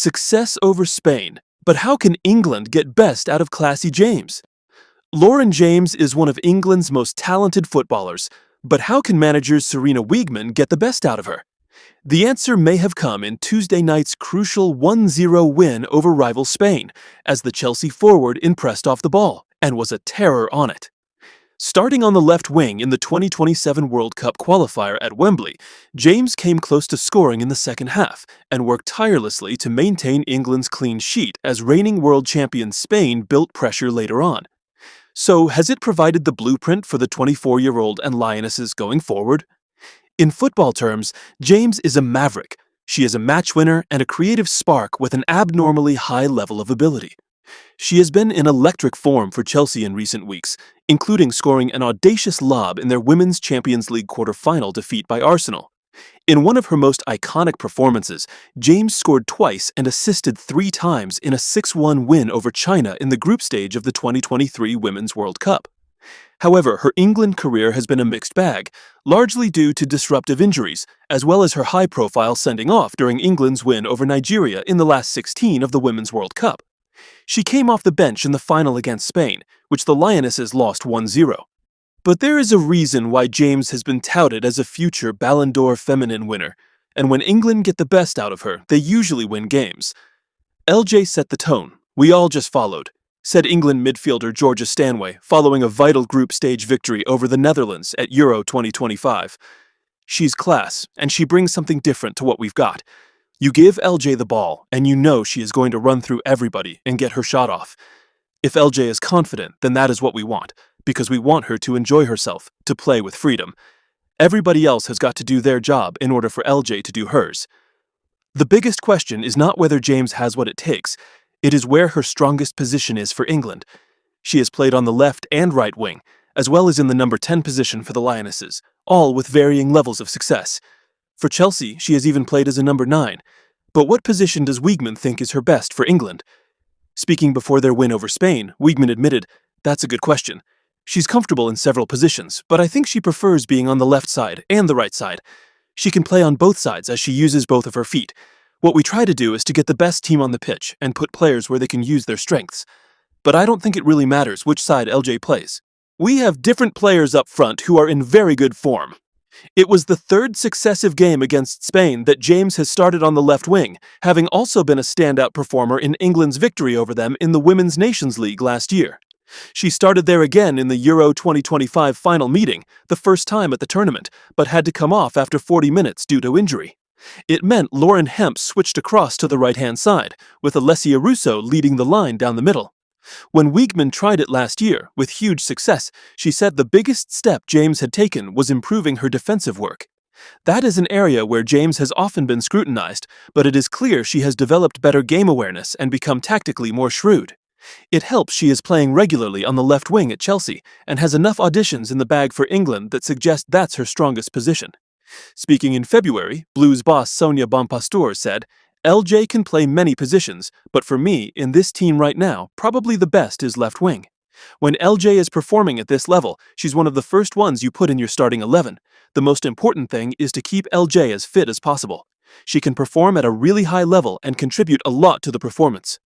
Success over Spain. But how can England get best out of Classy James? Lauren James is one of England's most talented footballers, but how can managers Sarina Wiegman get the best out of her? The answer may have come in Tuesday night's crucial 1-0 win over rival Spain, as the Chelsea forward impressed off the ball and was a terror on it. Starting on the left wing in the 2027 World Cup qualifier at Wembley, James came close to scoring in the second half and worked tirelessly to maintain England's clean sheet as reigning world champion Spain built pressure later on. So, has it provided the blueprint for the 24-year-old and Lionesses going forward? In football terms, James is a maverick. She is a match winner and a creative spark with an abnormally high level of ability. She has been in electric form for Chelsea in recent weeks, including scoring an audacious lob in their Women's Champions League quarter-final defeat by Arsenal. In one of her most iconic performances, James scored twice and assisted 3 times in a 6-1 win over China in the group stage of the 2023 Women's World Cup. However, her England career has been a mixed bag, largely due to disruptive injuries, as well as her high-profile sending off during England's win over Nigeria in the last 16 of the Women's World Cup. She came off the bench in the final against Spain, which the Lionesses lost 1-0. But there is a reason why James has been touted as a future Ballon d'Or feminine winner, and when England get the best out of her, they usually win games. LJ set the tone. We all just followed, said England midfielder Georgia Stanway following a vital group stage victory over the Netherlands at Euro 2025. She's class, and she brings something different to what we've got. You give LJ the ball, and you know she is going to run through everybody and get her shot off. If LJ is confident, then that is what we want, because we want her to enjoy herself, to play with freedom. Everybody else has got to do their job in order for LJ to do hers. The biggest question is not whether James has what it takes, it is where her strongest position is for England. She has played on the left and right wing, as well as in the number 10 position for the Lionesses, all with varying levels of success. For Chelsea, she has even played as a number 9. But what position does Wiegman think is her best for England? Speaking before their win over Spain, Wiegman admitted, "That's a good question. She's comfortable in several positions, but I think she prefers being on the left side and the right side. She can play on both sides as she uses both of her feet. What we try to do is to get the best team on the pitch and put players where they can use their strengths. But I don't think it really matters which side LJ plays. We have different players up front who are in very good form." It was the 3rd successive game against Spain that James has started on the left wing, having also been a standout performer in England's victory over them in the Women's Nations League last year. She started there again in the Euro 2025 final meeting, the first time at the tournament, but had to come off after 40 minutes due to injury. It meant Lauren Hemp switched across to the right-hand side, with Alessia Russo leading the line down the middle. When Wiegman tried it last year, with huge success, she said the biggest step James had taken was improving her defensive work. That is an area where James has often been scrutinized, but it is clear she has developed better game awareness and become tactically more shrewd. It helps she is playing regularly on the left wing at Chelsea and has enough auditions in the bag for England that suggest that's her strongest position. Speaking in February, Blues boss Sonia Bonpastor said, "LJ can play many positions, but for me, in this team right now, probably the best is left wing. When LJ is performing at this level, she's one of the first ones you put in your starting 11. The most important thing is to keep LJ as fit as possible. She can perform at a really high level and contribute a lot to the performance."